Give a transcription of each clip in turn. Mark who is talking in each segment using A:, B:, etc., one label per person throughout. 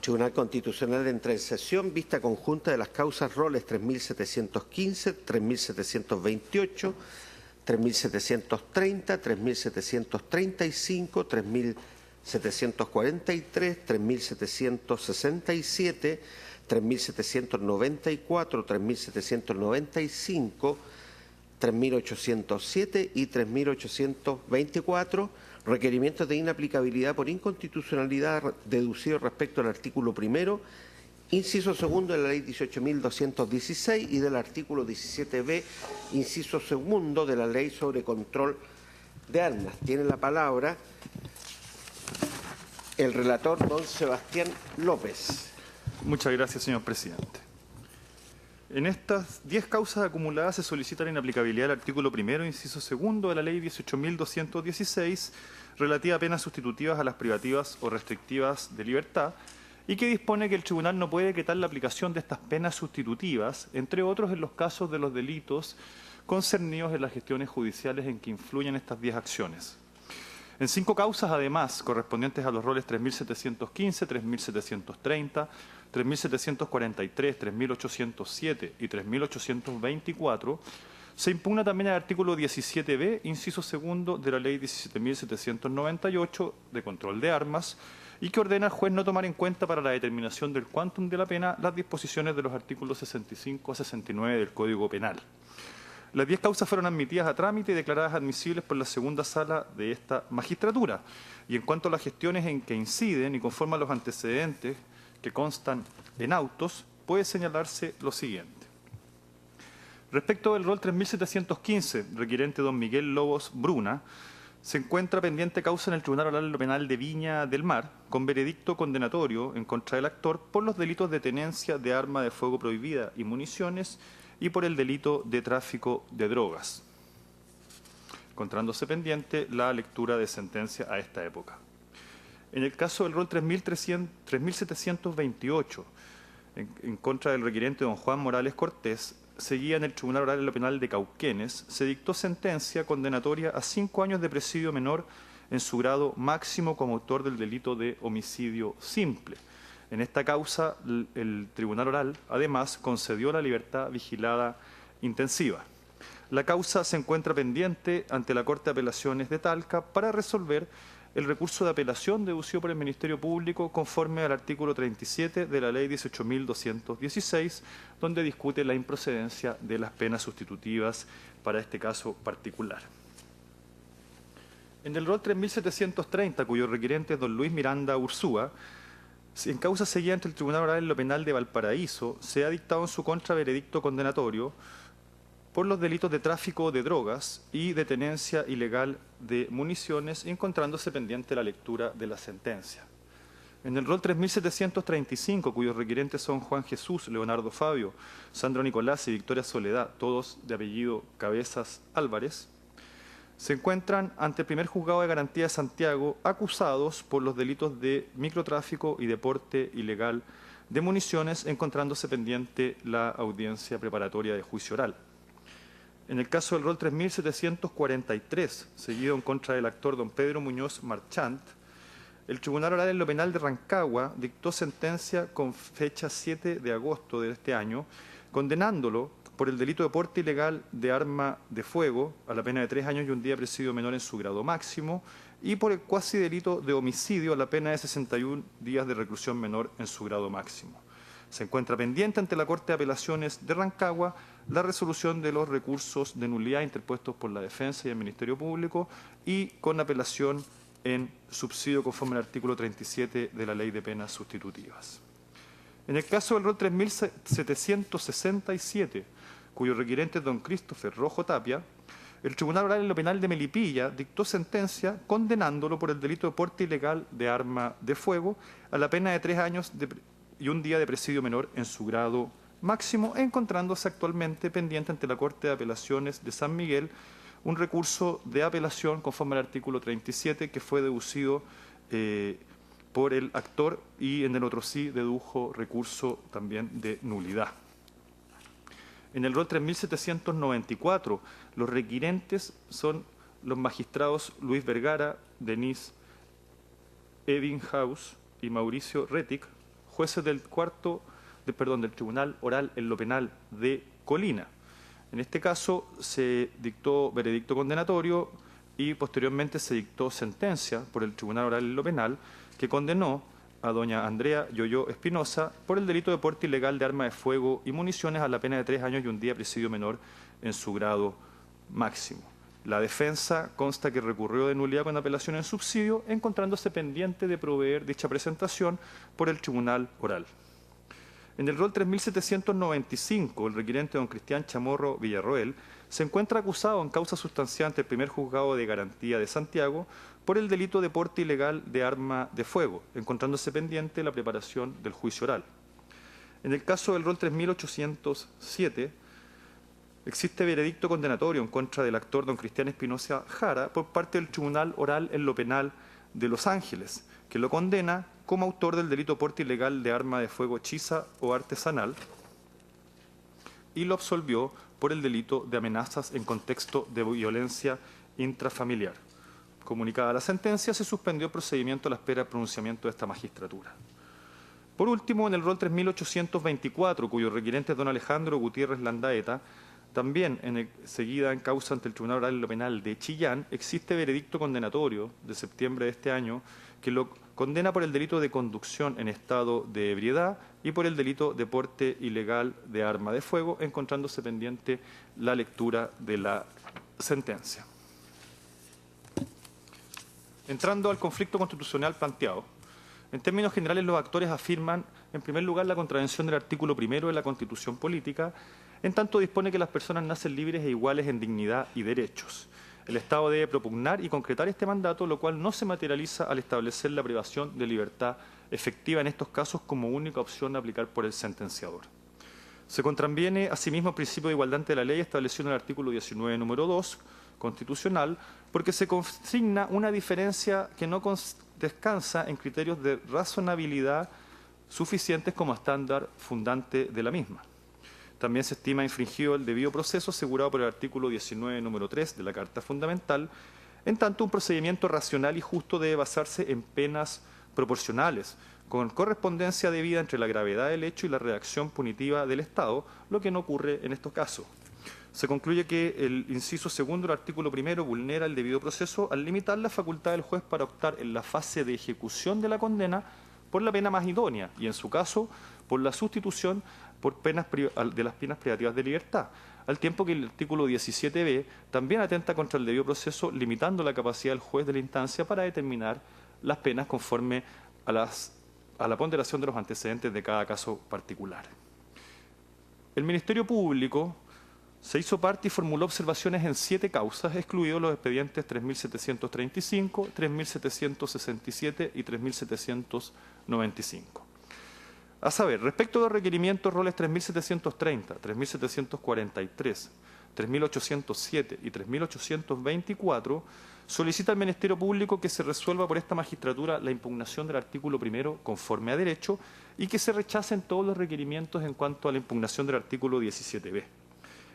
A: Tribunal Constitucional entra en sesión, vista conjunta de las causas roles 3.715, 3.728, 3.730, 3.735, 3.743, 3.767, 3.794, 3.795, 3.807 y 3.824, requerimientos de inaplicabilidad por inconstitucionalidad deducido respecto al artículo primero, inciso segundo de la Ley 18.216 y del artículo 17b, inciso segundo de la Ley sobre control de armas. Tiene la palabra el relator, don Sebastián López.
B: Muchas gracias, señor presidente. En estas 10 causas acumuladas se solicita la inaplicabilidad del artículo primero, inciso segundo de la Ley 18.216, relativa a penas sustitutivas a las privativas o restrictivas de libertad, y que dispone que el tribunal no puede quitar la aplicación de estas penas sustitutivas, entre otros en los casos de los delitos concernidos en las gestiones judiciales en que influyen estas 10 acciones. En 5 causas, además, correspondientes a los roles 3.715, 3.730, 3.743, 3.807 y 3.824, se impugna también el artículo 17b, inciso segundo de la Ley 17.798 de control de armas, y que ordena al juez no tomar en cuenta para la determinación del quantum de la pena las disposiciones de los artículos 65 a 69 del Código Penal. Las 10 causas fueron admitidas a trámite y declaradas admisibles por la segunda sala de esta magistratura. Y en cuanto a las gestiones en que inciden y conforme a los antecedentes que constan en autos, puede señalarse lo siguiente. Respecto del rol 3715, requirente don Miguel Lobos Bruna, se encuentra pendiente causa en el Tribunal Oral Penal de Viña del Mar, con veredicto condenatorio en contra del actor por los delitos de tenencia de arma de fuego prohibida y municiones y por el delito de tráfico de drogas, encontrándose pendiente la lectura de sentencia a esta época. En el caso del rol 3728, en contra del requirente don Juan Morales Cortés, seguía en el Tribunal Oral Penal de Cauquenes, se dictó sentencia condenatoria a 5 años de presidio menor en su grado máximo como autor del delito de homicidio simple. En esta causa, el Tribunal Oral, además, concedió la libertad vigilada intensiva. La causa se encuentra pendiente ante la Corte de Apelaciones de Talca para resolver el recurso de apelación deducido por el Ministerio Público conforme al artículo 37 de la Ley 18.216, donde discute la improcedencia de las penas sustitutivas para este caso particular. En el rol 3730, cuyo requirente es don Luis Miranda Ursúa, en causa seguida ante el Tribunal Oral en lo Penal de Valparaíso, se ha dictado en su contra veredicto condenatorio por los delitos de tráfico de drogas y de tenencia ilegal de municiones, encontrándose pendiente la lectura de la sentencia. En el rol 3735, cuyos requirentes son Juan Jesús, Leonardo Fabio, Sandro Nicolás y Victoria Soledad, todos de apellido Cabezas Álvarez, se encuentran ante el primer juzgado de garantía de Santiago acusados por los delitos de microtráfico y de porte ilegal de municiones, encontrándose pendiente la audiencia preparatoria de juicio oral. En el caso del rol 3743, seguido en contra del actor don Pedro Muñoz Marchant, el Tribunal Oral en lo Penal de Rancagua dictó sentencia con fecha 7 de agosto de este año, condenándolo por el delito de porte ilegal de arma de fuego a la pena de 3 años y un día de presidio menor en su grado máximo, y por el cuasi delito de homicidio a la pena de 61 días de reclusión menor en su grado máximo. Se encuentra pendiente ante la Corte de Apelaciones de Rancagua la resolución de los recursos de nulidad interpuestos por la defensa y el Ministerio Público y con apelación en subsidio conforme al artículo 37 de la Ley de Penas Sustitutivas. En el caso del rol 3767, cuyo requirente es don Christopher Rojo Tapia, el Tribunal Oral en lo Penal de Melipilla dictó sentencia condenándolo por el delito de porte ilegal de arma de fuego a la pena de 3 años y un día de presidio menor en su grado máximo, encontrándose actualmente pendiente ante la Corte de Apelaciones de San Miguel un recurso de apelación conforme al artículo 37 que fue deducido por el actor y en el otro sí dedujo recurso también de nulidad. En el rol 3794, los requirentes son los magistrados Luis Vergara, Denise Ebbinghaus y Mauricio Rettig, jueces del del Tribunal Oral en lo Penal de Colina. En este caso se dictó veredicto condenatorio y posteriormente se dictó sentencia por el Tribunal Oral en lo Penal que condenó a doña Andrea Yoyo Espinosa por el delito de porte ilegal de arma de fuego y municiones a la pena de 3 años y 1 día de presidio menor en su grado máximo. La defensa consta que recurrió de nulidad con apelación en subsidio, encontrándose pendiente de proveer dicha presentación por el Tribunal Oral. En el rol 3795, el requirente don Cristian Chamorro Villarroel se encuentra acusado en causa sustancial ante el primer juzgado de garantía de Santiago por el delito de porte ilegal de arma de fuego, encontrándose pendiente la preparación del juicio oral. En el caso del rol 3807, existe veredicto condenatorio en contra del actor don Cristian Espinosa Jara por parte del Tribunal Oral en lo Penal de Los Ángeles, que lo condena como autor del delito de porte ilegal de arma de fuego hechiza o artesanal y lo absolvió por el delito de amenazas en contexto de violencia intrafamiliar. Comunicada la sentencia, se suspendió el procedimiento a la espera del pronunciamiento de esta magistratura. Por último, en el rol 3824, cuyo requirente es don Alejandro Gutiérrez Landaeta, también seguida en causa ante el Tribunal Oral en lo Penal de Chillán, existe veredicto condenatorio de septiembre de este año que lo condena por el delito de conducción en estado de ebriedad y por el delito de porte ilegal de arma de fuego, encontrándose pendiente la lectura de la sentencia. Entrando al conflicto constitucional planteado, en términos generales los actores afirman, en primer lugar, la contravención del artículo 1 de la Constitución Política, en tanto dispone que las personas nacen libres e iguales en dignidad y derechos. El Estado debe propugnar y concretar este mandato, lo cual no se materializa al establecer la privación de libertad efectiva en estos casos como única opción a aplicar por el sentenciador. Se contraviene asimismo el principio de igualdad ante la ley establecido en el artículo 19, número 2, constitucional, porque se consigna una diferencia que no descansa en criterios de razonabilidad suficientes como estándar fundante de la misma. También se estima infringido el debido proceso asegurado por el artículo 19, número 3 de la Carta Fundamental, en tanto un procedimiento racional y justo debe basarse en penas proporcionales, con correspondencia debida entre la gravedad del hecho y la reacción punitiva del Estado, lo que no ocurre en estos casos. Se concluye que el inciso segundo del artículo 1 vulnera el debido proceso al limitar la facultad del juez para optar en la fase de ejecución de la condena por la pena más idónea y, en su caso, por la sustitución por de las penas privativas de libertad, al tiempo que el artículo 17b también atenta contra el debido proceso, limitando la capacidad del juez de la instancia para determinar las penas conforme a la ponderación de los antecedentes de cada caso particular. El Ministerio Público se hizo parte y formuló observaciones en 7 causas, excluidos los expedientes 3.735, 3.767 y 3.795. A saber, respecto a los requerimientos roles 3.730, 3.743, 3.807 y 3.824, solicita al Ministerio Público que se resuelva por esta magistratura la impugnación del artículo 1 conforme a derecho y que se rechacen todos los requerimientos en cuanto a la impugnación del artículo 17b.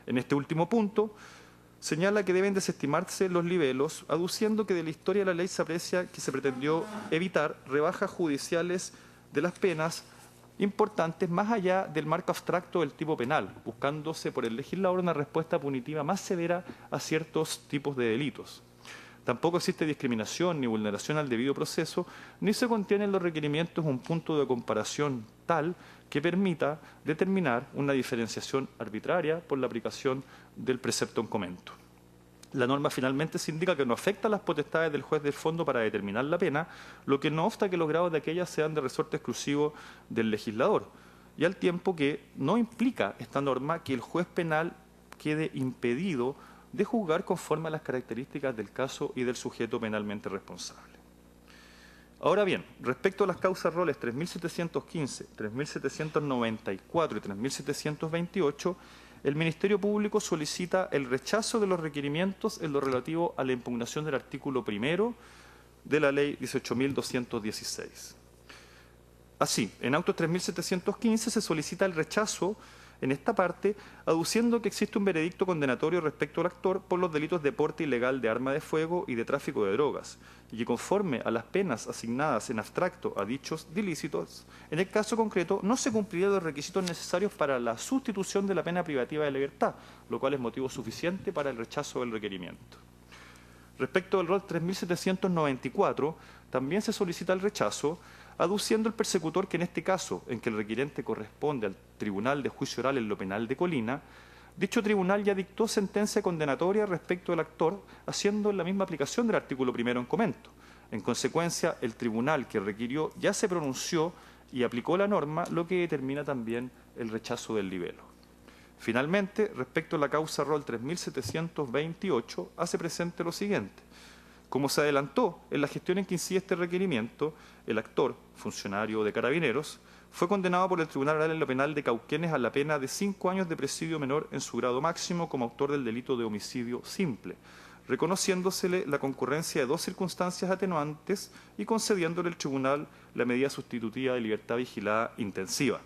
B: En este último punto, señala que deben desestimarse los libelos, aduciendo que de la historia de la ley se aprecia que se pretendió evitar rebajas judiciales de las penas importantes más allá del marco abstracto del tipo penal, buscándose por el legislador una respuesta punitiva más severa a ciertos tipos de delitos. Tampoco existe discriminación ni vulneración al debido proceso, ni se contiene en los requerimientos un punto de comparación tal que permita determinar una diferenciación arbitraria por la aplicación del precepto en comento. La norma finalmente se indica que no afecta las potestades del juez del fondo para determinar la pena, lo que no obsta que los grados de aquella sean de resorte exclusivo del legislador, y al tiempo que no implica esta norma que el juez penal quede impedido de juzgar conforme a las características del caso y del sujeto penalmente responsable. Ahora bien, respecto a las causas roles 3.715, 3.794 y 3.728, el Ministerio Público solicita el rechazo de los requerimientos en lo relativo a la impugnación del artículo 1 de la Ley 18.216. Así, en autos 3.715 se solicita el rechazo en esta parte, aduciendo que existe un veredicto condenatorio respecto al actor por los delitos de porte ilegal de arma de fuego y de tráfico de drogas, y que conforme a las penas asignadas en abstracto a dichos ilícitos, en el caso concreto no se cumplirían los requisitos necesarios para la sustitución de la pena privativa de libertad, lo cual es motivo suficiente para el rechazo del requerimiento. Respecto al rol 3794, también se solicita el rechazo, aduciendo el persecutor que en este caso, en que el requirente corresponde al Tribunal de Juicio Oral en lo Penal de Colina, dicho tribunal ya dictó sentencia condenatoria respecto del actor, haciendo la misma aplicación del artículo 1 en comento. En consecuencia, el tribunal que requirió ya se pronunció y aplicó la norma, lo que determina también el rechazo del libelo. Finalmente, respecto a la causa rol 3728, hace presente lo siguiente. Como se adelantó en la gestión en que incide este requerimiento, el actor, funcionario de Carabineros, fue condenado por el Tribunal Oral en lo Penal de Cauquenes a la pena de 5 años de presidio menor en su grado máximo como autor del delito de homicidio simple, reconociéndosele la concurrencia de 2 circunstancias atenuantes y concediéndole el tribunal la medida sustitutiva de libertad vigilada intensiva.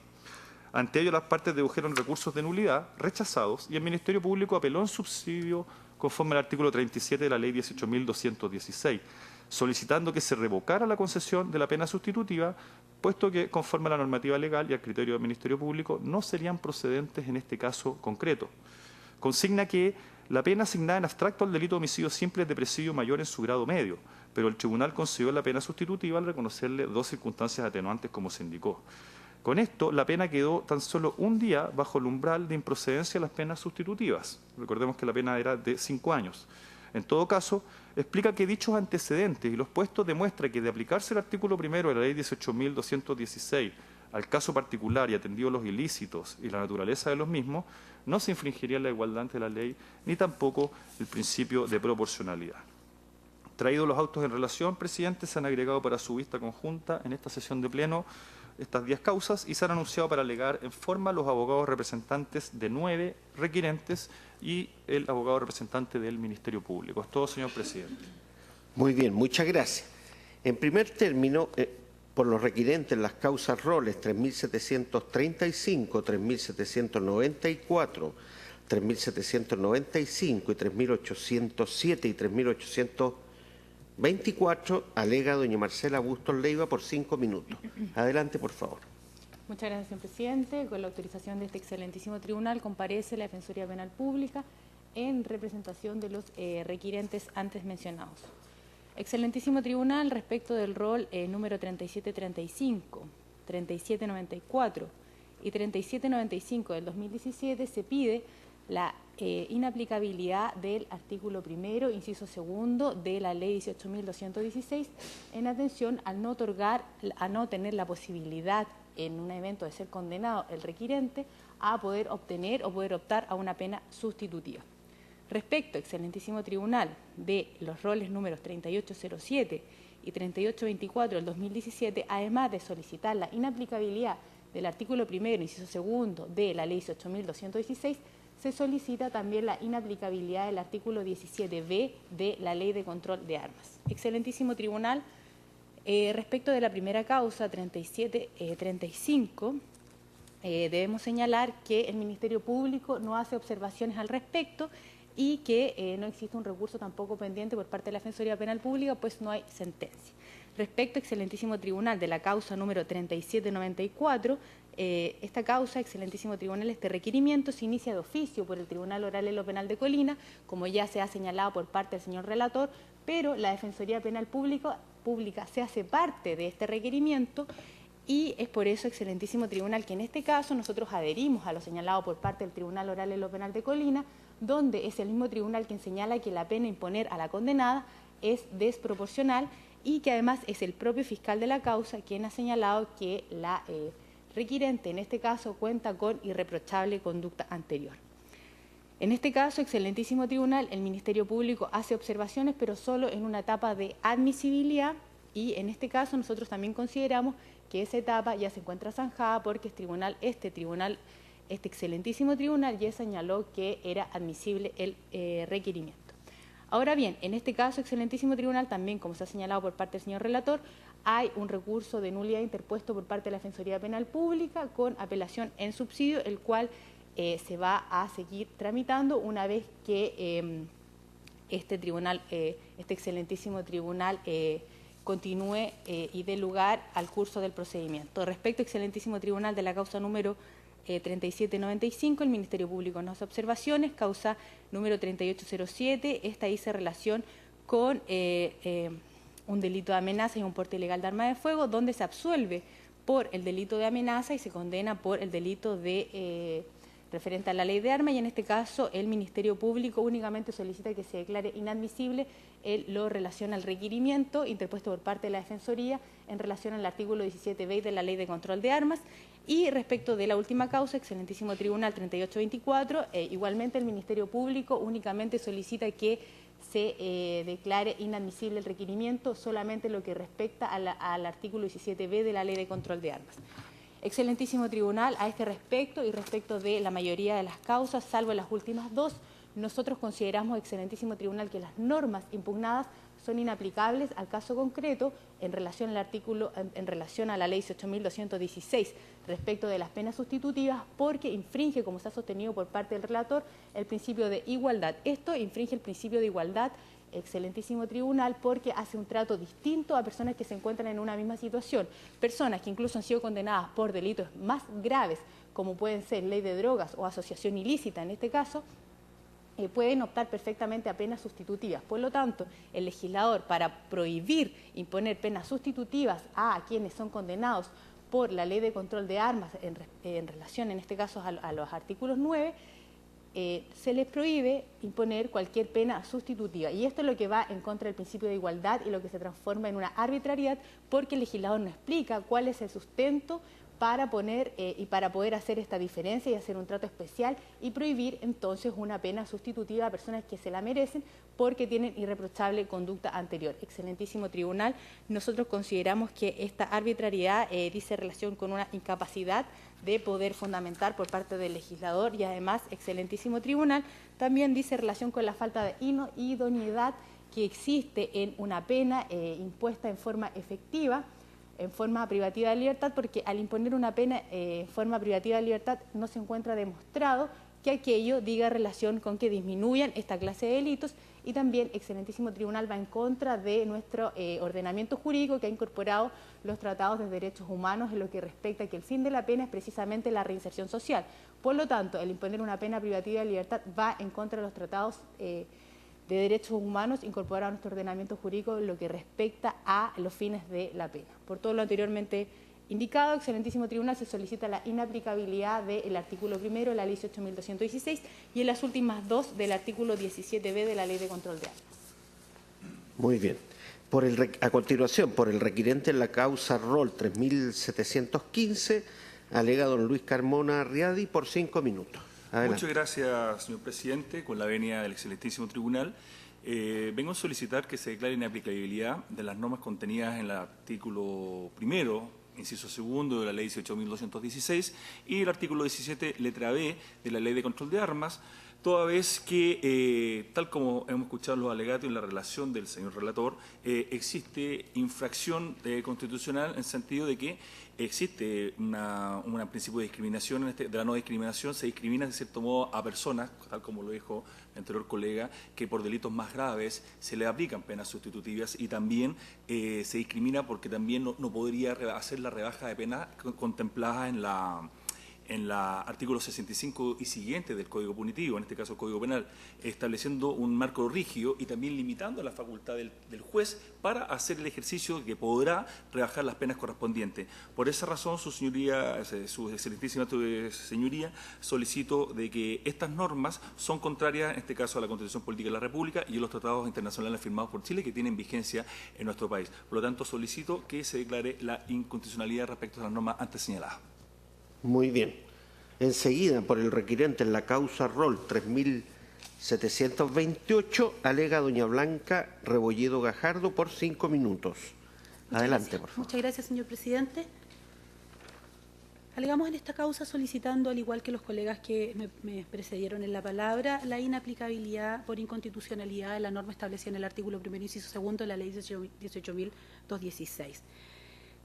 B: Ante ello, las partes dedujeron recursos de nulidad rechazados y el Ministerio Público apeló en subsidio conforme al artículo 37 de la Ley 18.216, solicitando que se revocara la concesión de la pena sustitutiva, puesto que, conforme a la normativa legal y al criterio del Ministerio Público, no serían procedentes en este caso concreto. Consigna que la pena asignada en abstracto al delito de homicidio simple es de presidio mayor en su grado medio, pero el tribunal concedió la pena sustitutiva al reconocerle 2 circunstancias atenuantes como se indicó. Con esto, la pena quedó tan solo un día bajo el umbral de improcedencia de las penas sustitutivas. Recordemos que la pena era de 5 años. En todo caso, explica que dichos antecedentes y los puestos demuestran que de aplicarse el artículo 1 de la Ley 18.216 al caso particular y atendido los ilícitos y la naturaleza de los mismos, no se infringiría la igualdad ante la ley ni tampoco el principio de proporcionalidad. Traídos los autos en relación, presidente, se han agregado para su vista conjunta en esta sesión de pleno estas 10 causas y se han anunciado para alegar en forma los abogados representantes de 9 requirentes y el abogado representante del Ministerio Público. Es todo, señor presidente.
A: Muy bien, muchas gracias. En primer término, por los requirentes, las causas roles 3.735, 3.794, 3.795 y 3.807 y 3.824, alega doña Marcela Bustos Leiva por 5 minutos. Adelante, por favor.
C: Muchas gracias, señor presidente. Con la autorización de este excelentísimo tribunal, comparece la Defensoría Penal Pública en representación de los requirentes antes mencionados. Excelentísimo tribunal, respecto del rol número 3735, 3794 y 3795 del 2017, se pide la inaplicabilidad del artículo 1, inciso 2 de la Ley 18.216 en atención al no tener la posibilidad en un evento de ser condenado el requirente a poder obtener o poder optar a una pena sustitutiva. Respecto, excelentísimo tribunal, de los roles números 3807 y 3824 del 2017, además de solicitar la inaplicabilidad del artículo 1, inciso 2 de la Ley 18.216, se solicita también la inaplicabilidad del artículo 17b de la Ley de Control de Armas. Excelentísimo tribunal, respecto de la primera causa, 3735, debemos señalar que el Ministerio Público no hace observaciones al respecto y que no existe un recurso tampoco pendiente por parte de la Defensoría Penal Pública, pues no hay sentencia. Respecto, excelentísimo tribunal, de la causa número 3794, esta causa, excelentísimo tribunal, este requerimiento se inicia de oficio por el Tribunal Oral en lo Penal de Colina, como ya se ha señalado por parte del señor relator, pero la Defensoría Penal Pública se hace parte de este requerimiento y es por eso, excelentísimo tribunal, que en este caso nosotros adherimos a lo señalado por parte del Tribunal Oral en lo Penal de Colina, donde es el mismo tribunal quien señala que la pena a imponer a la condenada es desproporcional y que además es el propio fiscal de la causa quien ha señalado que la requirente en este caso cuenta con irreprochable conducta anterior. En este caso, excelentísimo tribunal, el Ministerio Público hace observaciones, pero solo en una etapa de admisibilidad y en este caso nosotros también consideramos que esa etapa ya se encuentra zanjada porque este excelentísimo tribunal ya señaló que era admisible el requerimiento. Ahora bien, en este caso, excelentísimo tribunal, también como se ha señalado por parte del señor relator, hay un recurso de nulidad interpuesto por parte de la Defensoría Penal Pública con apelación en subsidio, el cual se va a seguir tramitando una vez que este excelentísimo tribunal continúe y dé lugar al curso del procedimiento. Respecto, excelentísimo tribunal, de la causa número 3795, el Ministerio Público nos hace observaciones. Causa número 3807, esta hice relación con un delito de amenaza y un porte ilegal de arma de fuego, donde se absuelve por el delito de amenaza y se condena por el delito de referente a la ley de armas, y en este caso el Ministerio Público únicamente solicita que se declare inadmisible lo relaciona al requerimiento interpuesto por parte de la Defensoría en relación al artículo 17b de la Ley de Control de Armas. Y respecto de la última causa, excelentísimo tribunal 3824, igualmente el Ministerio Público únicamente solicita que se declare inadmisible el requerimiento solamente lo que respecta al artículo 17b de la Ley de Control de Armas. Excelentísimo tribunal, a este respecto y respecto de la mayoría de las causas, salvo las últimas dos, nosotros consideramos, excelentísimo tribunal, que las normas impugnadas son inaplicables al caso concreto en relación al artículo, en relación a la ley 18.216 respecto de las penas sustitutivas, porque infringe, como se ha sostenido por parte del relator, el principio de igualdad. Esto infringe el principio de igualdad, excelentísimo tribunal, porque hace un trato distinto a personas que se encuentran en una misma situación, personas que incluso han sido condenadas por delitos más graves, como pueden ser ley de drogas o asociación ilícita en este caso, pueden optar perfectamente a penas sustitutivas. Por lo tanto, el legislador, para prohibir imponer penas sustitutivas a quienes son condenados por la Ley de Control de Armas en relación, en este caso, a los artículos 9, se les prohíbe imponer cualquier pena sustitutiva. Y esto es lo que va en contra del principio de igualdad y lo que se transforma en una arbitrariedad, porque el legislador no explica cuál es el sustento para poner y para poder hacer esta diferencia y hacer un trato especial y prohibir entonces una pena sustitutiva a personas que se la merecen porque tienen irreprochable conducta anterior. Excelentísimo tribunal, nosotros consideramos que esta arbitrariedad dice relación con una incapacidad de poder fundamentar por parte del legislador, y además, excelentísimo tribunal, también dice relación con la falta de idoneidad que existe en una pena impuesta en forma efectiva, en forma privativa de libertad, porque al imponer una pena en forma privativa de libertad no se encuentra demostrado que aquello diga relación con que disminuyan esta clase de delitos, y también, excelentísimo tribunal, va en contra de nuestro ordenamiento jurídico, que ha incorporado los tratados de derechos humanos en lo que respecta a que el fin de la pena es precisamente la reinserción social. Por lo tanto, el imponer una pena privativa de libertad va en contra de los tratados de derechos humanos incorporados a nuestro ordenamiento jurídico en lo que respecta a los fines de la pena. Por todo lo anteriormente indicado, excelentísimo tribunal, se solicita la inaplicabilidad del artículo 1 de la ley 18.216 y en las últimas dos del artículo 17b de la Ley de Control de Armas.
A: Muy bien. A continuación, por el requirente en la causa ROL 3715, alega don Luis Carmona Riadi por 5 minutos. Adelante.
D: Muchas gracias, señor presidente. Con la venia del excelentísimo tribunal, vengo a solicitar que se declare inaplicabilidad de las normas contenidas en el artículo 1, inciso segundo de la ley 18.216 y el artículo 17, letra B de la Ley de Control de Armas, toda vez que, tal como hemos escuchado los alegatos y la relación del señor relator, existe infracción constitucional en el sentido de que existe un principio de discriminación, de la no discriminación, se discrimina de cierto modo a personas, tal como lo dijo el anterior colega, que por delitos más graves se le aplican penas sustitutivas, y también se discrimina porque también no podría hacer la rebaja de pena contemplada en la artículo 65 y siguiente del Código Punitivo, en este caso el Código Penal, estableciendo un marco rígido y también limitando la facultad del juez para hacer el ejercicio que podrá rebajar las penas correspondientes. Por esa razón, su excelentísima señoría, solicito de que estas normas son contrarias, en este caso, a la Constitución Política de la República y a los tratados internacionales firmados por Chile que tienen vigencia en nuestro país. Por lo tanto, solicito que se declare la inconstitucionalidad respecto a las normas antes señaladas.
A: Muy bien. Enseguida, por el requirente en la causa ROL 3728, alega doña Blanca Rebolledo Gajardo por 5 minutos. Adelante, por favor.
E: Muchas gracias, señor presidente. Alegamos en esta causa solicitando, al igual que los colegas que me precedieron en la palabra, la inaplicabilidad por inconstitucionalidad de la norma establecida en el artículo 1, inciso 2 de la ley 18.216.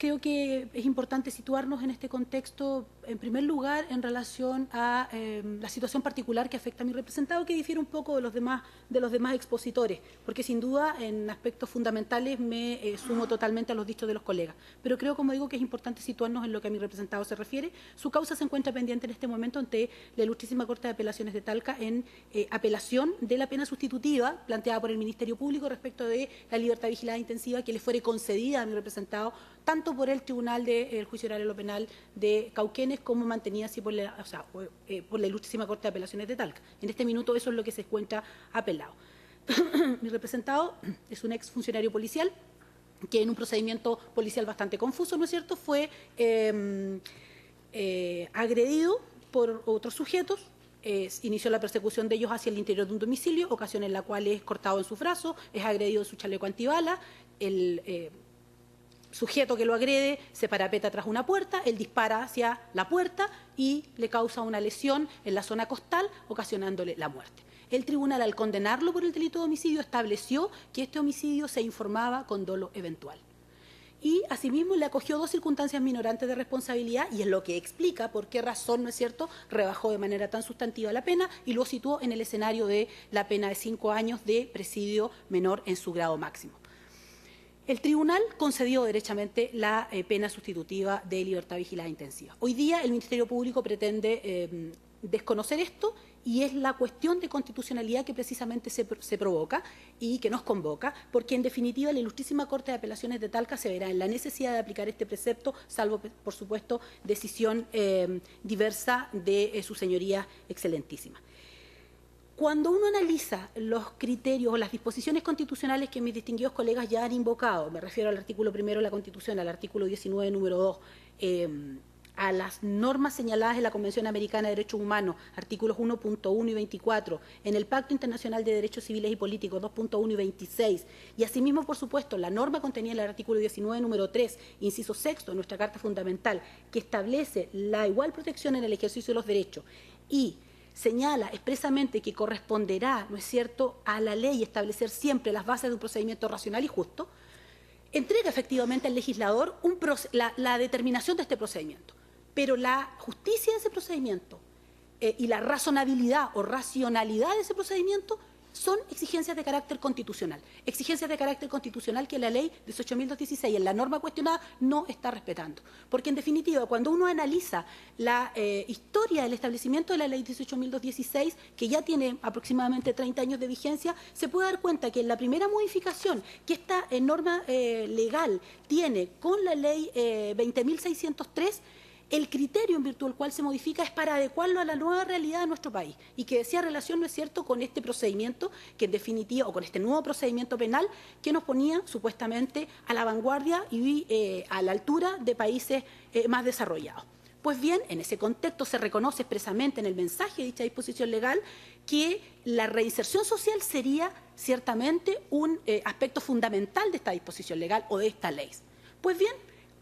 E: Creo que es importante situarnos en este contexto, en primer lugar, en relación a la situación particular que afecta a mi representado, que difiere un poco de los demás expositores, porque sin duda en aspectos fundamentales me sumo totalmente a los dichos de los colegas. Pero creo, como digo, que es importante situarnos en lo que a mi representado se refiere. Su causa se encuentra pendiente en este momento ante la Ilustrísima Corte de Apelaciones de Talca en apelación de la pena sustitutiva planteada por el Ministerio Público respecto de la libertad vigilada intensiva que le fuere concedida a mi representado tanto por el Tribunal del Juicio Oral en lo Penal de Cauquenes como mantenida así por la Ilustrísima Corte de Apelaciones de Talca. En este minuto eso es lo que se encuentra apelado. Mi representado es un exfuncionario policial que en un procedimiento policial bastante confuso, ¿no es cierto?, fue agredido por otros sujetos. Inició la persecución de ellos hacia el interior de un domicilio, ocasión en la cual es cortado en sus brazos, es agredido en su chaleco antibala, el sujeto que lo agrede se parapeta tras una puerta, él dispara hacia la puerta y le causa una lesión en la zona costal, ocasionándole la muerte. El tribunal, al condenarlo por el delito de homicidio, estableció que este homicidio se informaba con dolo eventual. Y asimismo le acogió 2 circunstancias minorantes de responsabilidad y es lo que explica por qué razón, ¿no es cierto?, rebajó de manera tan sustantiva la pena y lo situó en el escenario de la pena de 5 años de presidio menor en su grado máximo. El tribunal concedió derechamente la pena sustitutiva de libertad vigilada intensiva. Hoy día el Ministerio Público pretende desconocer esto y es la cuestión de constitucionalidad que precisamente se provoca y que nos convoca, porque en definitiva la Ilustrísima Corte de Apelaciones de Talca se verá en la necesidad de aplicar este precepto, salvo, por supuesto, decisión diversa de su señoría excelentísima. Cuando uno analiza los criterios o las disposiciones constitucionales que mis distinguidos colegas ya han invocado, me refiero al artículo 1 de la Constitución, al artículo 19, número 2, a las normas señaladas en la Convención Americana de Derechos Humanos, artículos 1.1 y 24, en el Pacto Internacional de Derechos Civiles y Políticos 2.1 y 26, y asimismo, por supuesto, la norma contenida en el artículo 19, número 3, inciso 6 de nuestra Carta Fundamental, que establece la igual protección en el ejercicio de los derechos y señala expresamente que corresponderá, ¿no es cierto?, a la ley establecer siempre las bases de un procedimiento racional y justo, entrega efectivamente al legislador la determinación de este procedimiento. Pero la justicia de ese procedimiento y la razonabilidad o racionalidad de ese procedimiento son exigencias de carácter constitucional. Exigencias de carácter constitucional que la ley 18.216 en la norma cuestionada no está respetando. Porque en definitiva, cuando uno analiza la historia del establecimiento de la ley 18.216, que ya tiene aproximadamente 30 años de vigencia, se puede dar cuenta que en la primera modificación que esta norma legal tiene con la ley 20.603, el criterio en virtud del cual se modifica es para adecuarlo a la nueva realidad de nuestro país y que decía relación, ¿no es cierto?, con este procedimiento que en definitiva, o con este nuevo procedimiento penal que nos ponía supuestamente a la vanguardia y a la altura de países más desarrollados. Pues bien, en ese contexto se reconoce expresamente en el mensaje de dicha disposición legal que la reinserción social sería ciertamente un aspecto fundamental de esta disposición legal o de esta ley. Pues bien,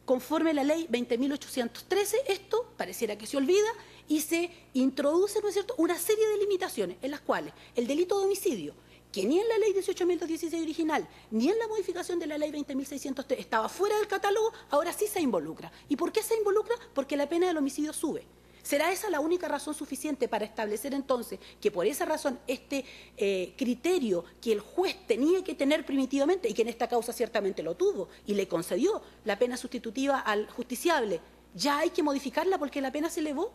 E: conforme la ley 20.813, esto pareciera que se olvida y se introduce, ¿no es cierto?, una serie de limitaciones en las cuales el delito de homicidio, que ni en la ley 18.216 original, ni en la modificación de la ley 20.603 estaba fuera del catálogo, ahora sí se involucra. ¿Y por qué se involucra? Porque la pena del homicidio sube. ¿Será esa la única razón suficiente para establecer entonces que por esa razón este criterio que el juez tenía que tener primitivamente y que en esta causa ciertamente lo tuvo y le concedió la pena sustitutiva al justiciable, ya hay que modificarla porque la pena se elevó?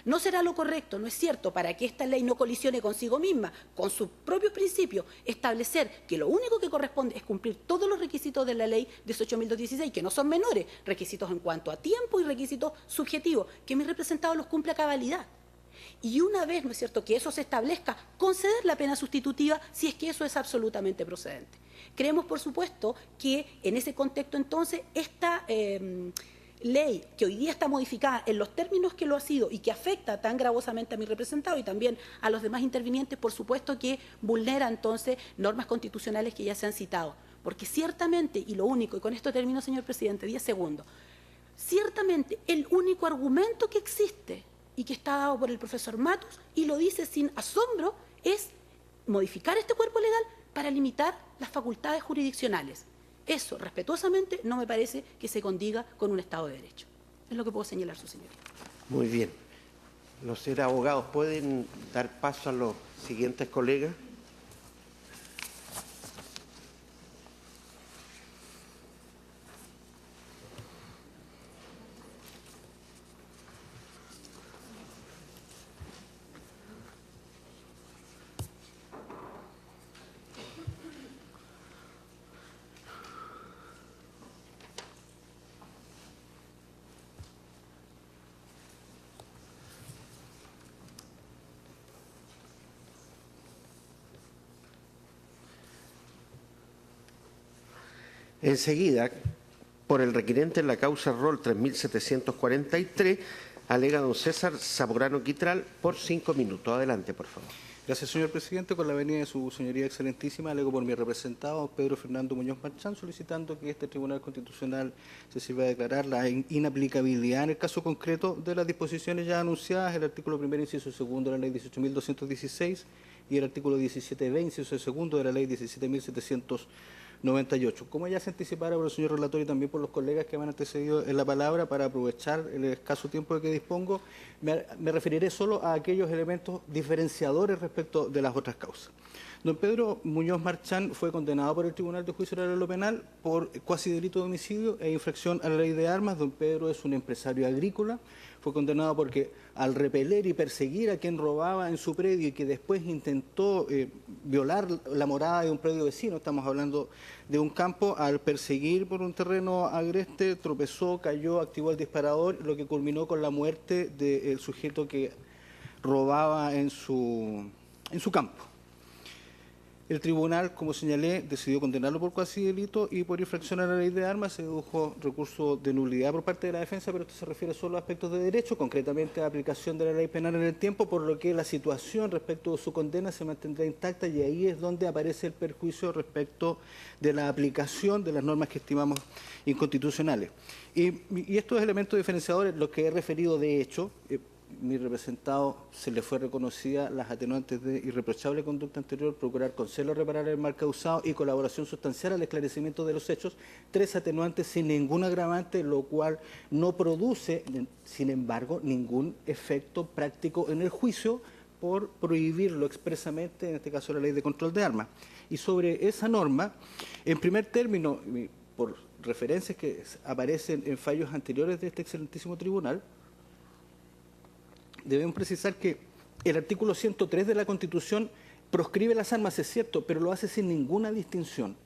E: ¿No será lo correcto, no es cierto, para que esta ley no colisione consigo misma, con sus propios principios, establecer que lo único que corresponde es cumplir todos los requisitos de la ley 18.216, que no son menores, requisitos en cuanto a tiempo y requisitos subjetivos, que mi representado los cumple a cabalidad? Y una vez, ¿no es cierto?, que eso se establezca, conceder la pena sustitutiva si es que eso es absolutamente procedente. Creemos, por supuesto, que en ese contexto entonces esta ley que hoy día está modificada en los términos que lo ha sido y que afecta tan gravosamente a mi representado y también a los demás intervinientes, por supuesto que vulnera entonces normas constitucionales que ya se han citado. Porque ciertamente, y lo único, y con esto termino, señor presidente, 10 segundos, ciertamente el único argumento que existe y que está dado por el profesor Matus, y lo dice sin asombro, es modificar este cuerpo legal para limitar las facultades jurisdiccionales. Eso, respetuosamente, no me parece que se condiga con un Estado de Derecho. Es lo que puedo señalar, su señoría.
A: Muy bien. Los señores abogados pueden dar paso a los siguientes colegas. Enseguida, por el requirente en la causa rol 3743, alega don César Zamorano Quitral por 5 minutos. Adelante, por favor.
F: Gracias, señor presidente. Con la venia de su señoría excelentísima, alego por mi representado, Pedro Fernando Muñoz Marchán, solicitando que este Tribunal Constitucional se sirva a declarar la inaplicabilidad en el caso concreto de las disposiciones ya anunciadas, el artículo 1, inciso 2 de la Ley 18.216 y el artículo 17b, inciso 2 de la Ley 17.798. Como ya se anticipara por el señor relator y también por los colegas que me han antecedido en la palabra, para aprovechar el escaso tiempo de que dispongo, me referiré solo a aquellos elementos diferenciadores respecto de las otras causas. Don Pedro Muñoz Marchán fue condenado por el Tribunal de Juicio Oral en lo Penal por cuasi delito de homicidio e infracción a la ley de armas. Don Pedro es un empresario agrícola, fue condenado porque al repeler y perseguir a quien robaba en su predio y que después intentó violar la morada de un predio vecino, estamos hablando de un campo, al perseguir por un terreno agreste, tropezó, cayó, activó el disparador, lo que culminó con la muerte del sujeto que robaba en su campo. El tribunal, como señalé, decidió condenarlo por cuasi delito y por infracción a la ley de armas. Se dedujo recurso de nulidad por parte de la defensa, pero esto se refiere solo a aspectos de derecho, concretamente a la aplicación de la ley penal en el tiempo, por lo que la situación respecto de su condena se mantendrá intacta y ahí es donde aparece el perjuicio respecto de la aplicación de las normas que estimamos inconstitucionales. Y estos elementos diferenciadores, los que he referido de hecho, mi representado se le fue reconocida las atenuantes de irreprochable conducta anterior, procurar con celo reparar el mal causado y colaboración sustancial al esclarecimiento de los hechos, 3 atenuantes sin ningún agravante, lo cual no produce, sin embargo, ningún efecto práctico en el juicio por prohibirlo expresamente, en este caso la ley de control de armas. Y sobre esa norma, en primer término, por referencias que aparecen en fallos anteriores de este excelentísimo tribunal, debemos precisar que el artículo 103 de la Constitución proscribe las armas, es cierto, pero lo hace sin ninguna distinción.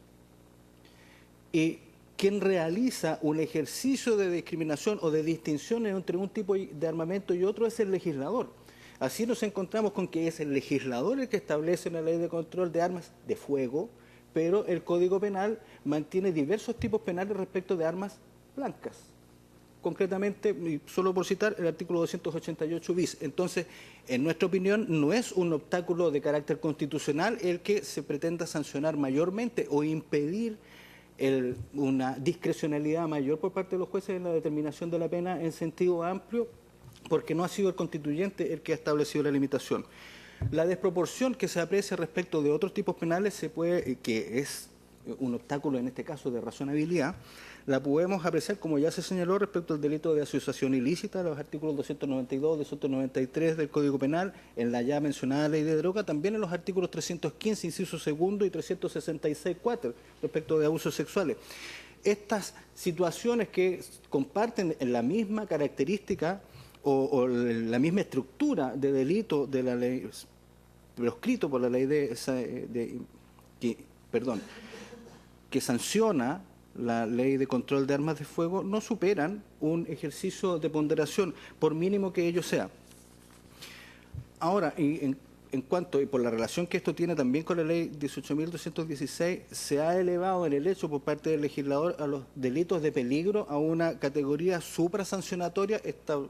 F: Y quien realiza un ejercicio de discriminación o de distinción entre un tipo de armamento y otro es el legislador. Así nos encontramos con que es el legislador el que establece una ley de control de armas de fuego, pero el Código Penal mantiene diversos tipos penales respecto de armas blancas. Concretamente, y solo por citar, el artículo 288 bis. Entonces, en nuestra opinión, no es un obstáculo de carácter constitucional el que se pretenda sancionar mayormente o impedir una discrecionalidad mayor por parte de los jueces en la determinación de la pena en sentido amplio, porque no ha sido el constituyente el que ha establecido la limitación. La desproporción que se aprecia respecto de otros tipos penales que es un obstáculo en este caso de razonabilidad, la podemos apreciar, como ya se señaló, respecto al delito de asociación ilícita, los artículos 292, 293 del Código Penal, en la ya mencionada ley de droga, también en los artículos 315, inciso 2 y 366, 4, respecto de abusos sexuales. Estas situaciones que comparten la misma característica o la misma estructura de delito de la ley, proscrito por la ley que sanciona la ley de control de armas de fuego, no superan un ejercicio de ponderación, por mínimo que ello sea. Ahora, en cuanto, y por la relación que esto tiene también con la ley 18.216, se ha elevado en el hecho por parte del legislador a los delitos de peligro a una categoría suprasancionatoria,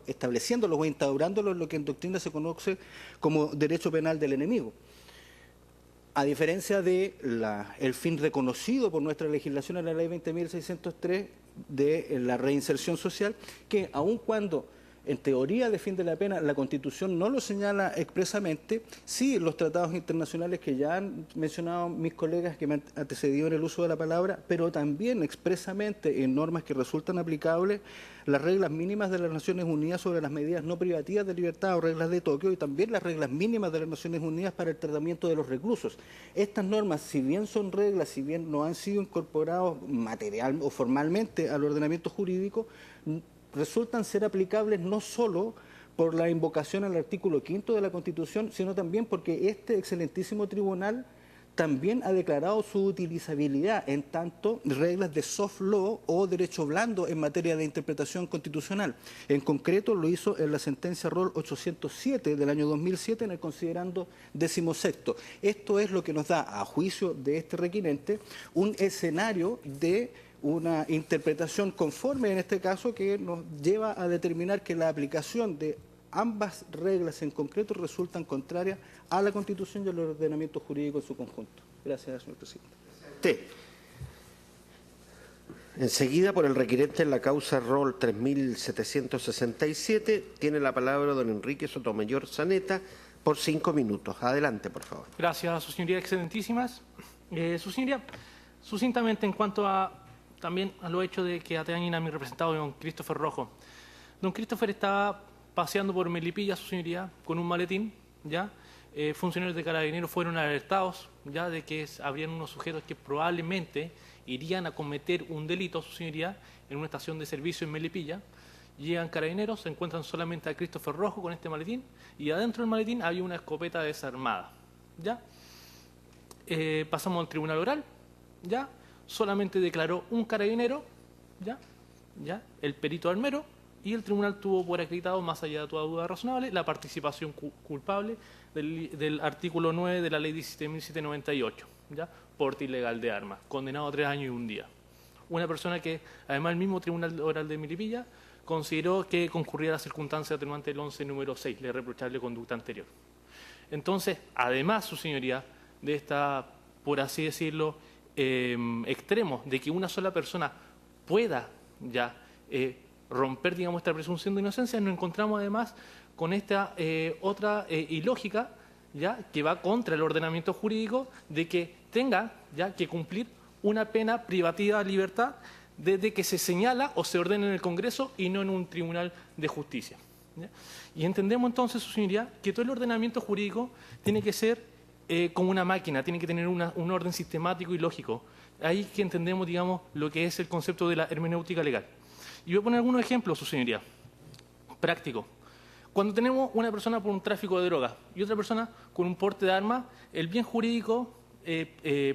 F: estableciéndolos o instaurándolos en lo que en doctrina se conoce como derecho penal del enemigo. A diferencia de el fin reconocido por nuestra legislación en la ley 20.603 de la reinserción social, que aun cuando en teoría de fin de la pena, la Constitución no lo señala expresamente, sí los tratados internacionales que ya han mencionado mis colegas que me han antecedido en el uso de la palabra, pero también expresamente en normas que resultan aplicables las reglas mínimas de las Naciones Unidas sobre las medidas no privativas de libertad o reglas de Tokio y también las reglas mínimas de las Naciones Unidas para el tratamiento de los reclusos. Estas normas, si bien son reglas, si bien no han sido incorporadas material o formalmente al ordenamiento jurídico, resultan ser aplicables no solo por la invocación al artículo 5 de la Constitución, sino también porque este excelentísimo tribunal también ha declarado su utilizabilidad en tanto reglas de soft law o derecho blando en materia de interpretación constitucional. En concreto lo hizo en la sentencia Roll 807 del año 2007 en el considerando 16º. Esto es lo que nos da, a juicio de este requirente, un escenario de una interpretación conforme en este caso que nos lleva a determinar que la aplicación de ambas reglas en concreto resultan contrarias a la Constitución y al ordenamiento jurídico en su conjunto. Gracias, señor presidente.
A: Sí. Enseguida, por el requirente en la causa Roll 3767, tiene la palabra don Enrique Sotomayor Zaneta por 5 minutos. Adelante, por favor.
G: Gracias, su señoría excelentísimas. Su señoría, sucintamente en cuanto a también a lo hecho de que atañen a mi representado, don Christopher Rojo. Don Christopher estaba paseando por Melipilla, su señoría, con un maletín, ¿ya? Funcionarios de Carabineros fueron alertados, ya, de que habrían unos sujetos que probablemente irían a cometer un delito, su señoría, en una estación de servicio en Melipilla. Llegan Carabineros, se encuentran solamente a Christopher Rojo con este maletín, y adentro del maletín había una escopeta desarmada, ¿ya? Pasamos al tribunal oral, ¿ya? Solamente declaró un carabinero, ¿ya? El perito armero, y el tribunal tuvo por acreditado, más allá de toda duda razonable, la participación culpable del artículo 9 de la ley 17.798, ¿ya? Porte ilegal de armas, condenado a 3 años y 1 día. Una persona que, además, el mismo tribunal oral de Melipilla consideró que concurría a la circunstancia atenuante del 11 número 6, la irreprochable conducta anterior. Entonces, además, su señoría, de esta, por así decirlo, extremo de que una sola persona pueda ya romper, digamos, esta presunción de inocencia, nos encontramos además con esta otra ilógica, ya, que va contra el ordenamiento jurídico de que tenga ya que cumplir una pena privativa de libertad desde que se señala o se ordena en el Congreso y no en un tribunal de justicia, ¿ya? Y entendemos entonces, su señoría, que todo el ordenamiento jurídico tiene que ser como una máquina, tiene que tener un orden sistemático y lógico. Ahí que entendemos, digamos, lo que es el concepto de la hermenéutica legal. Y voy a poner algunos ejemplos, su señoría, prácticos. Cuando tenemos una persona por un tráfico de drogas y otra persona con un porte de armas, el bien jurídico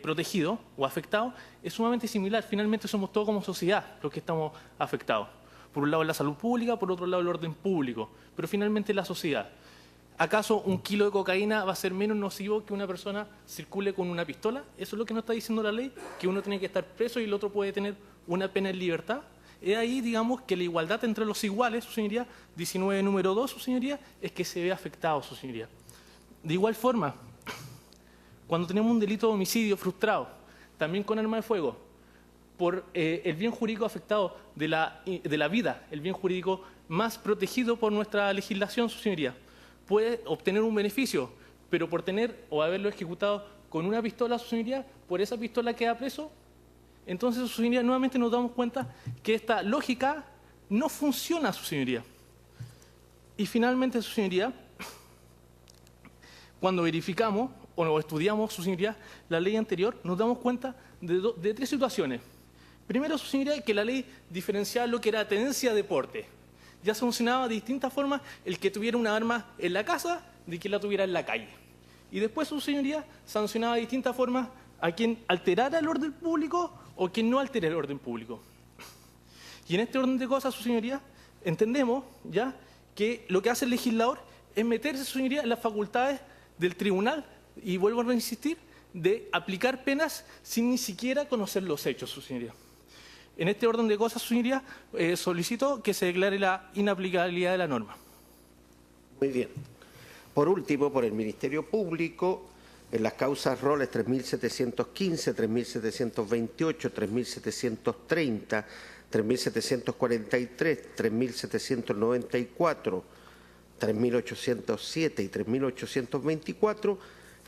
G: protegido o afectado es sumamente similar. Finalmente somos todos como sociedad los que estamos afectados. Por un lado la salud pública, por otro lado el orden público, pero finalmente la sociedad. ¿Acaso 1 kilo de cocaína va a ser menos nocivo que una persona circule con una pistola? Eso es lo que nos está diciendo la ley, que uno tiene que estar preso y el otro puede tener una pena en libertad. Es ahí, digamos, que la igualdad entre los iguales, su señoría, 19 número 2, su señoría, es que se ve afectado, su señoría. De igual forma, cuando tenemos un delito de homicidio frustrado, también con arma de fuego, por el bien jurídico afectado de la vida, el bien jurídico más protegido por nuestra legislación, su señoría, puede obtener un beneficio, pero por tener o haberlo ejecutado con una pistola, su señoría, por esa pistola queda preso. Entonces, su señoría, nuevamente nos damos cuenta que esta lógica no funciona, su señoría. Y finalmente, su señoría, cuando verificamos o estudiamos, su señoría, la ley anterior, nos damos cuenta de 3 situaciones. Primero, su señoría, que la ley diferenciaba lo que era tenencia de porte. Ya sancionaba de distintas formas el que tuviera una arma en la casa de que la tuviera en la calle. Y después, su señoría, sancionaba de distintas formas a quien alterara el orden público o quien no altere el orden público. Y en este orden de cosas, su señoría, entendemos ya que lo que hace el legislador es meterse, su señoría, en las facultades del tribunal, y vuelvo a insistir, de aplicar penas sin ni siquiera conocer los hechos, su señoría. En este orden de cosas, su señoría, solicito que se declare la inaplicabilidad de la norma.
A: Muy bien. Por último, por el Ministerio Público, en las causas roles 3715, 3728, 3730, 3.743, 3.794, 3.807 y 3.824.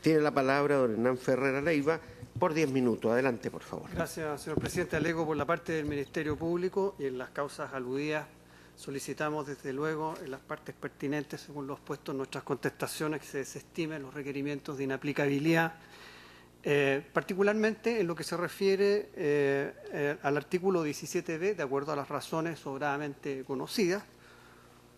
A: Tiene la palabra don Hernán Ferrera Leiva por 10 minutos. Adelante, por favor.
H: Gracias, señor presidente. Alego por la parte del Ministerio Público y en las causas aludidas solicitamos desde luego en las partes pertinentes, según los puestos en nuestras contestaciones, que se desestimen los requerimientos de inaplicabilidad, particularmente en lo que se refiere al artículo 17b, de acuerdo a las razones sobradamente conocidas,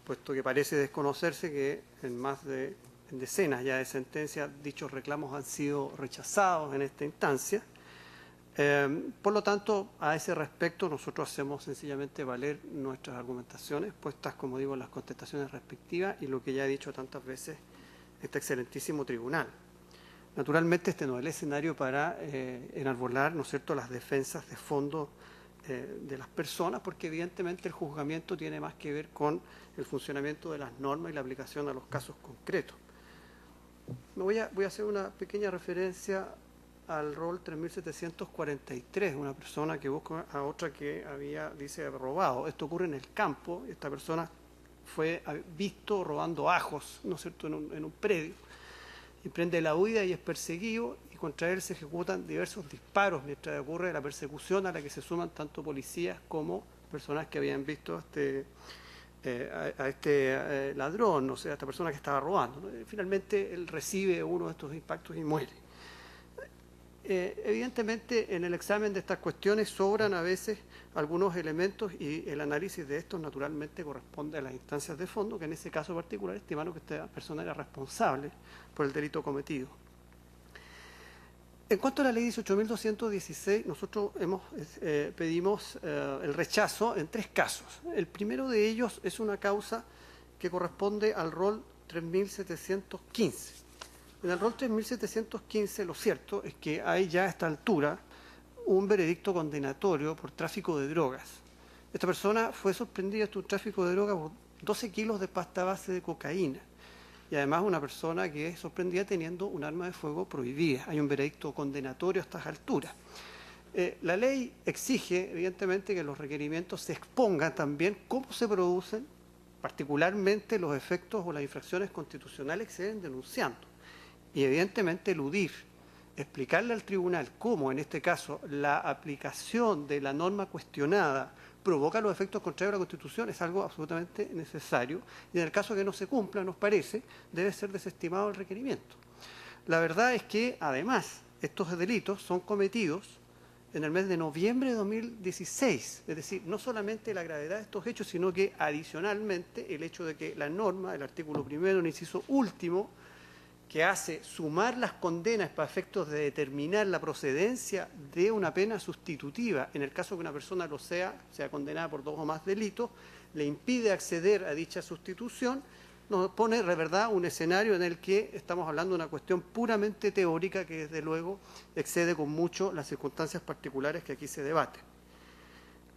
H: puesto que parece desconocerse que en decenas ya de sentencias dichos reclamos han sido rechazados en esta instancia. Por lo tanto, a ese respecto nosotros hacemos sencillamente valer nuestras argumentaciones puestas, como digo, en las contestaciones respectivas y lo que ya he dicho tantas veces este excelentísimo tribunal. Naturalmente este no es el escenario para enarbolar, ¿no es cierto?, las defensas de fondo de las personas, porque evidentemente el juzgamiento tiene más que ver con el funcionamiento de las normas y la aplicación a los casos concretos. Voy a hacer una pequeña referencia al rol 3743, una persona que busca a otra que dice, robado. Esto ocurre en el campo. Esta persona fue visto robando ajos, ¿no es cierto?, en un predio. Emprende la huida y es perseguido, y contra él se ejecutan diversos disparos mientras ocurre la persecución, a la que se suman tanto policías como personas que habían visto a este ladrón, o sea, a esta persona que estaba robando, ¿no? Finalmente él recibe uno de estos impactos y muere. Evidentemente en el examen de estas cuestiones sobran a veces algunos elementos y el análisis de estos naturalmente corresponde a las instancias de fondo, que en ese caso particular estimaron que esta persona era responsable por el delito cometido. En cuanto a la ley 18.216, nosotros pedimos el rechazo en 3 casos. El primero de ellos es una causa que corresponde al rol 3.715. En el rol 3.715 lo cierto es que hay ya a esta altura un veredicto condenatorio por tráfico de drogas. Esta persona fue sorprendida en un tráfico de drogas por 12 kilos de pasta base de cocaína. Y además una persona que es sorprendida teniendo un arma de fuego prohibida. Hay un veredicto condenatorio a estas alturas. La ley exige, evidentemente, que los requerimientos se expongan también cómo se producen, particularmente los efectos o las infracciones constitucionales que se ven denunciando. Y evidentemente eludir, explicarle al tribunal cómo, en este caso, la aplicación de la norma cuestionada provoca los efectos contrarios a la Constitución es algo absolutamente necesario, y en el caso que no se cumpla, nos parece, debe ser desestimado el requerimiento. La verdad es que, además, estos delitos son cometidos en el mes de noviembre de 2016, es decir, no solamente la gravedad de estos hechos, sino que adicionalmente el hecho de que la norma, el artículo primero, el inciso último, que hace sumar las condenas para efectos de determinar la procedencia de una pena sustitutiva, en el caso que una persona sea condenada por 2 o más delitos, le impide acceder a dicha sustitución, nos pone, de verdad, un escenario en el que estamos hablando de una cuestión puramente teórica que, desde luego, excede con mucho las circunstancias particulares que aquí se debaten.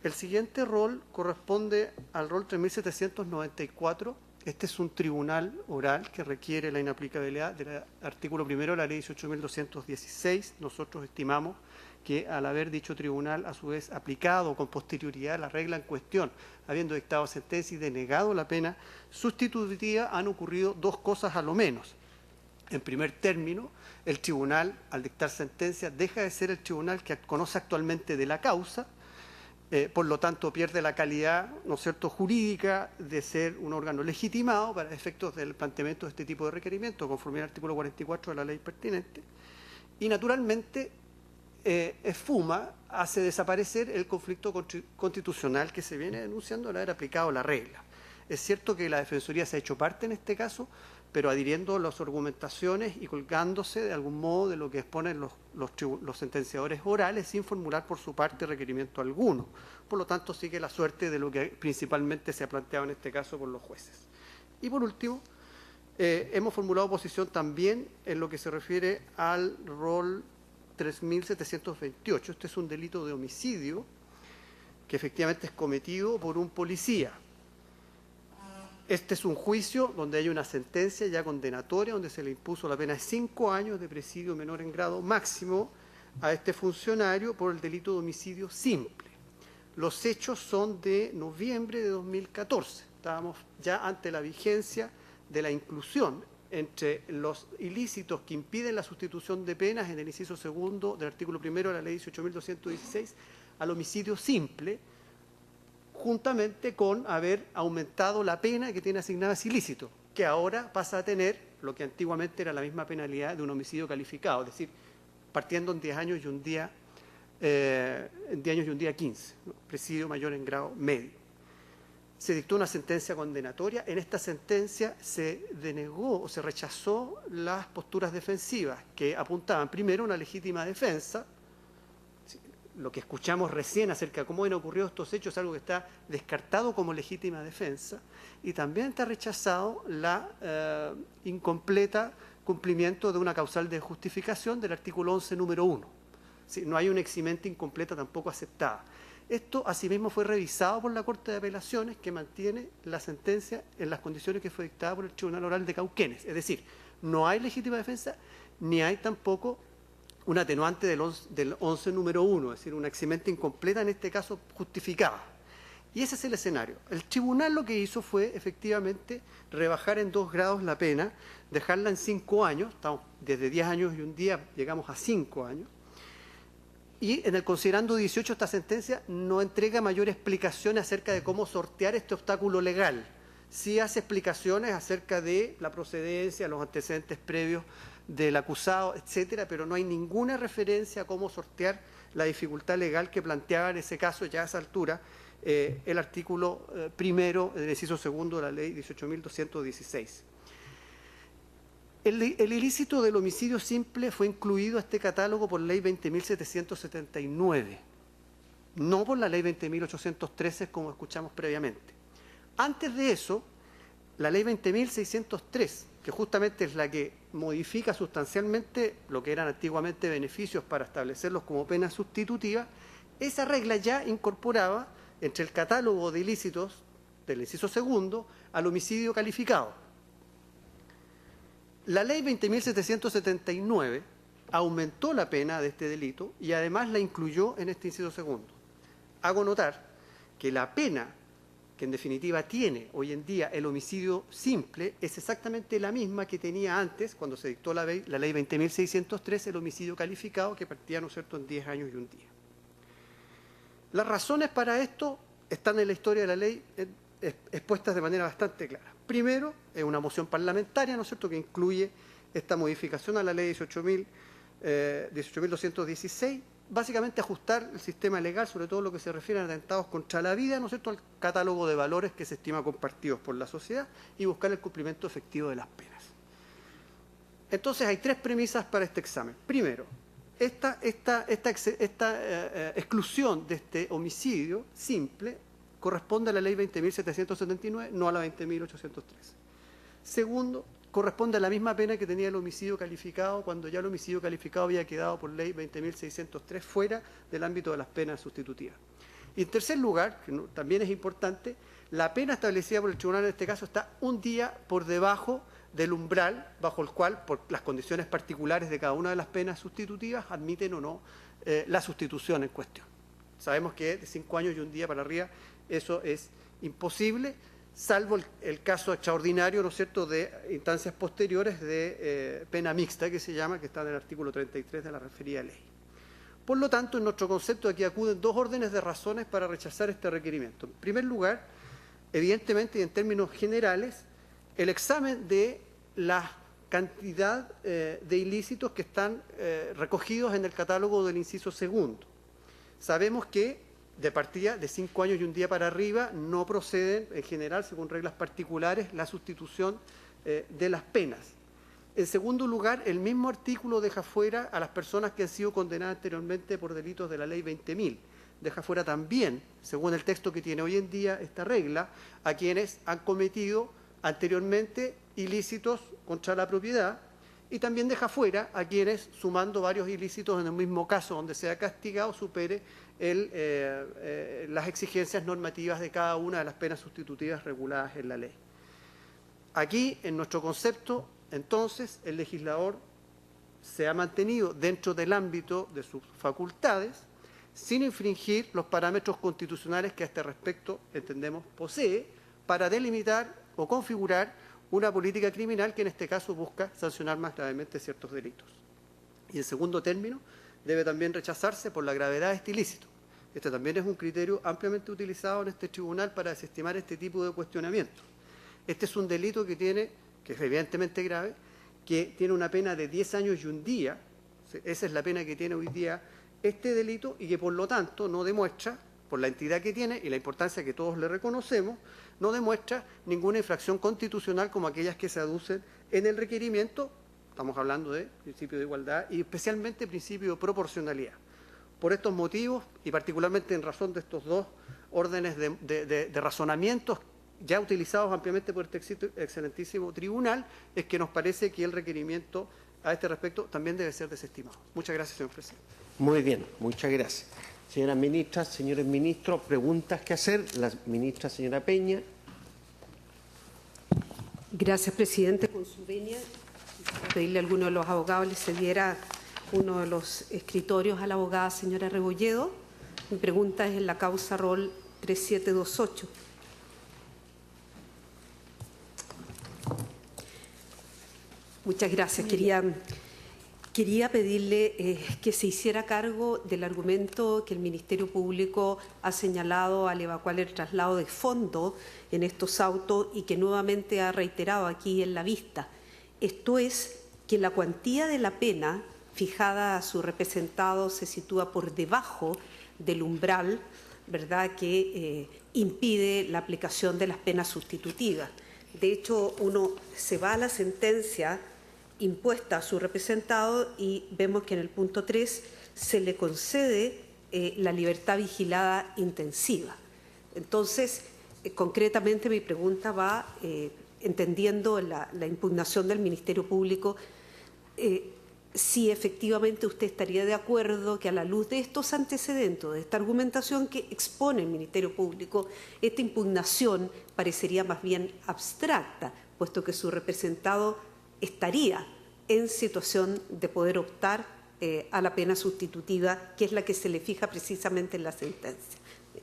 H: El siguiente rol corresponde al rol 3794. Este es un tribunal oral que requiere la inaplicabilidad del artículo primero de la ley 18.216. Nosotros estimamos que al haber dicho tribunal, a su vez, aplicado con posterioridad la regla en cuestión, habiendo dictado sentencia y denegado la pena sustitutiva, han ocurrido 2 cosas a lo menos. En primer término, el tribunal, al dictar sentencia, deja de ser el tribunal que conoce actualmente de la causa, por lo tanto pierde la calidad, ¿no es cierto?, jurídica de ser un órgano legitimado para efectos del planteamiento de este tipo de requerimiento, conforme al artículo 44 de la ley pertinente, y naturalmente esfuma, hace desaparecer el conflicto constitucional que se viene denunciando al haber aplicado la regla. Es cierto que la Defensoría se ha hecho parte en este caso, pero adhiriendo las argumentaciones y colgándose de algún modo de lo que exponen los sentenciadores orales, sin formular por su parte requerimiento alguno. Por lo tanto, sigue la suerte de lo que principalmente se ha planteado en este caso por los jueces. Y por último, hemos formulado posición también en lo que se refiere al rol 3.728. Este es un delito de homicidio que efectivamente es cometido por un policía. Este es un juicio donde hay una sentencia ya condenatoria, donde se le impuso la pena de 5 años de presidio menor en grado máximo a este funcionario por el delito de homicidio simple. Los hechos son de noviembre de 2014. Estábamos ya ante la vigencia de la inclusión entre los ilícitos que impiden la sustitución de penas en el inciso segundo del artículo primero de la ley 18.216 al homicidio simple, juntamente con haber aumentado la pena que tiene asignada ese ilícito, que ahora pasa a tener lo que antiguamente era la misma penalidad de un homicidio calificado, es decir, partiendo en 10 años y un día, 15, ¿no? Presidio mayor en grado medio. Se dictó una sentencia condenatoria. En esta sentencia se denegó o se rechazó las posturas defensivas que apuntaban primero a una legítima defensa. Lo que escuchamos recién acerca de cómo han ocurrido estos hechos es algo que está descartado como legítima defensa, y también está rechazado la incompleta cumplimiento de una causal de justificación del artículo 11, número 1. No hay una eximente incompleta tampoco aceptada. Esto, asimismo, fue revisado por la Corte de Apelaciones, que mantiene la sentencia en las condiciones que fue dictada por el Tribunal Oral de Cauquenes. Es decir, no hay legítima defensa, ni hay tampoco un atenuante del 11 número 1, es decir, una eximente incompleta, en este caso justificada. Y ese es el escenario. El tribunal lo que hizo fue, efectivamente, rebajar en 2 grados la pena, dejarla en 5 años, estamos desde 10 años y un día, llegamos a 5 años, y en el considerando 18 esta sentencia no entrega mayor explicación acerca de cómo sortear este obstáculo legal. Sí hace explicaciones acerca de la procedencia, los antecedentes previos del acusado, etcétera, pero no hay ninguna referencia a cómo sortear la dificultad legal que planteaba en ese caso, ya a esa altura, el artículo primero del inciso segundo de la ley 18.216. El ilícito del homicidio simple fue incluido a este catálogo por ley 20.779, no por la ley 20.813 como escuchamos previamente. Antes de eso, la ley 20.603, que justamente es la que modifica sustancialmente lo que eran antiguamente beneficios para establecerlos como penas sustitutivas, esa regla ya incorporaba entre el catálogo de ilícitos del inciso segundo al homicidio calificado. La ley 20.779 aumentó la pena de este delito y además la incluyó en este inciso segundo. Hago notar que la pena que en definitiva tiene hoy en día el homicidio simple es exactamente la misma que tenía antes, cuando se dictó la ley 20.603, el homicidio calificado, que partía, ¿no es cierto?, en 10 años y un día. Las razones para esto están en la historia de la ley expuestas de manera bastante clara. Primero, es una moción parlamentaria, ¿no es cierto?, que incluye esta modificación a la ley 18.216, básicamente ajustar el sistema legal, sobre todo lo que se refiere a atentados contra la vida, ¿no es cierto?, al catálogo de valores que se estima compartidos por la sociedad, y buscar el cumplimiento efectivo de las penas. Entonces, hay 3 premisas para este examen. Primero, esta exclusión de este homicidio simple corresponde a la ley 20.779, no a la 20.813. Segundo, corresponde a la misma pena que tenía el homicidio calificado cuando ya el homicidio calificado había quedado por ley 20.603 fuera del ámbito de las penas sustitutivas. Y en tercer lugar, que también es importante, la pena establecida por el tribunal en este caso está un día por debajo del umbral bajo el cual, por las condiciones particulares de cada una de las penas sustitutivas, admiten o no la sustitución en cuestión. Sabemos que de 5 años y un día para arriba eso es imposible, salvo el caso extraordinario, ¿no es cierto?, de instancias posteriores de pena mixta, que se llama, que está en el artículo 33 de la referida ley. Por lo tanto, en nuestro concepto aquí acuden 2 órdenes de razones para rechazar este requerimiento. En primer lugar, evidentemente y en términos generales, el examen de la cantidad de ilícitos que están recogidos en el catálogo del inciso segundo. Sabemos que de partida de 5 años y un día para arriba no proceden, en general, según reglas particulares, la sustitución de las penas. En segundo lugar, el mismo artículo deja fuera a las personas que han sido condenadas anteriormente por delitos de la ley 20.000. Deja fuera también, según el texto que tiene hoy en día esta regla, a quienes han cometido anteriormente ilícitos contra la propiedad, y también deja fuera a quienes, sumando varios ilícitos en el mismo caso donde sea castigado, supere las exigencias normativas de cada una de las penas sustitutivas reguladas en la ley. Aquí, en nuestro concepto, entonces, el legislador se ha mantenido dentro del ámbito de sus facultades sin infringir los parámetros constitucionales que a este respecto entendemos posee para delimitar o configurar una política criminal que en este caso busca sancionar más gravemente ciertos delitos. Y en segundo término, debe también rechazarse por la gravedad de este ilícito. Este también es un criterio ampliamente utilizado en este tribunal para desestimar este tipo de cuestionamientos. Este es un delito que es evidentemente grave, que tiene una pena de 10 años y un día. Esa es la pena que tiene hoy día este delito y que por lo tanto no demuestra, por la entidad que tiene y la importancia que todos le reconocemos, no demuestra ninguna infracción constitucional como aquellas que se aducen en el requerimiento. Estamos hablando de principio de igualdad y especialmente principio de proporcionalidad. Por estos motivos, y particularmente en razón de estos dos órdenes de razonamientos ya utilizados ampliamente por este excelentísimo tribunal, es que nos parece que el requerimiento a este respecto también debe ser desestimado. Muchas gracias, señor presidente.
A: Muy bien, muchas gracias. Señoras ministras, señores ministros, preguntas que hacer. La ministra, señora Peña.
I: Gracias, presidente. Con su venia, pedirle a alguno de los abogados le cediera uno de los escritorios a la abogada señora Rebolledo. Mi pregunta es en la causa rol 3728. Muchas gracias. Quería pedirle que se hiciera cargo del argumento que el Ministerio Público ha señalado al evacuar el traslado de fondo en estos autos y que nuevamente ha reiterado aquí en la vista. Esto es que la cuantía de la pena fijada a su representado se sitúa por debajo del umbral, ¿verdad?, que impide la aplicación de las penas sustitutivas. De hecho, uno se va a la sentencia impuesta a su representado y vemos que en el punto 3 se le concede la libertad vigilada intensiva. Entonces, concretamente mi pregunta va, entendiendo la impugnación del Ministerio Público, si efectivamente usted estaría de acuerdo que a la luz de estos antecedentes, de esta argumentación que expone el Ministerio Público, esta impugnación parecería más bien abstracta, puesto que su representado estaría en situación de poder optar a la pena sustitutiva, que es la que se le fija precisamente en la sentencia.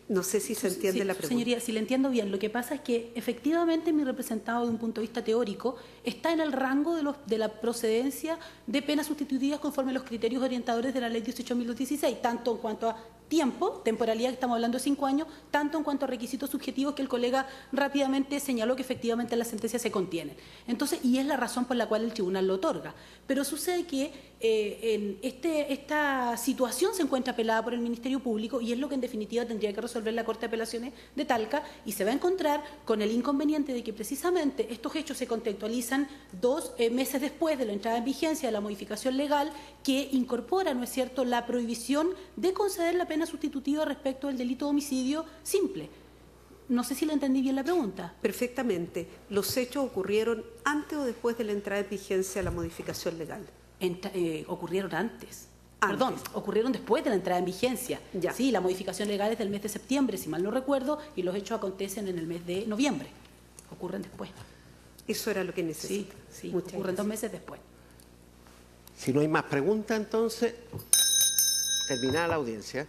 I: No sé si se entiende la pregunta.
E: Señoría, si le entiendo bien, lo que pasa es que efectivamente mi representado, de un punto de vista teórico, está en el rango de la procedencia de penas sustitutivas conforme a los criterios orientadores de la Ley 18.216, tanto en cuanto a tiempo, temporalidad, que estamos hablando de 5 años, tanto en cuanto a requisitos subjetivos que el colega rápidamente señaló que efectivamente en la sentencia se contienen. Entonces, y es la razón por la cual el tribunal lo otorga. Pero sucede que esta situación se encuentra apelada por el Ministerio Público y es lo que en definitiva tendría que resolver la Corte de Apelaciones de Talca, y se va a encontrar con el inconveniente de que precisamente estos hechos se contextualizan 2 meses después de la entrada en vigencia de la modificación legal que incorpora, ¿no es cierto?, la prohibición de conceder la pena sustitutiva respecto del delito de homicidio simple. No sé si le entendí bien la pregunta.
I: Perfectamente. ¿Los hechos ocurrieron antes o después de la entrada en vigencia de la modificación legal?
E: Ocurrieron antes. Perdón, ocurrieron después de la entrada en vigencia.
I: Ya.
E: Sí, la modificación legal es del mes de septiembre, si mal no recuerdo, y los hechos acontecen en el mes de noviembre. Ocurren después.
I: Eso era lo que necesito.
E: Sí,
I: Muchas
E: ocurren
I: gracias.
E: 2 meses después.
A: Si no hay más preguntas, entonces, terminada la audiencia.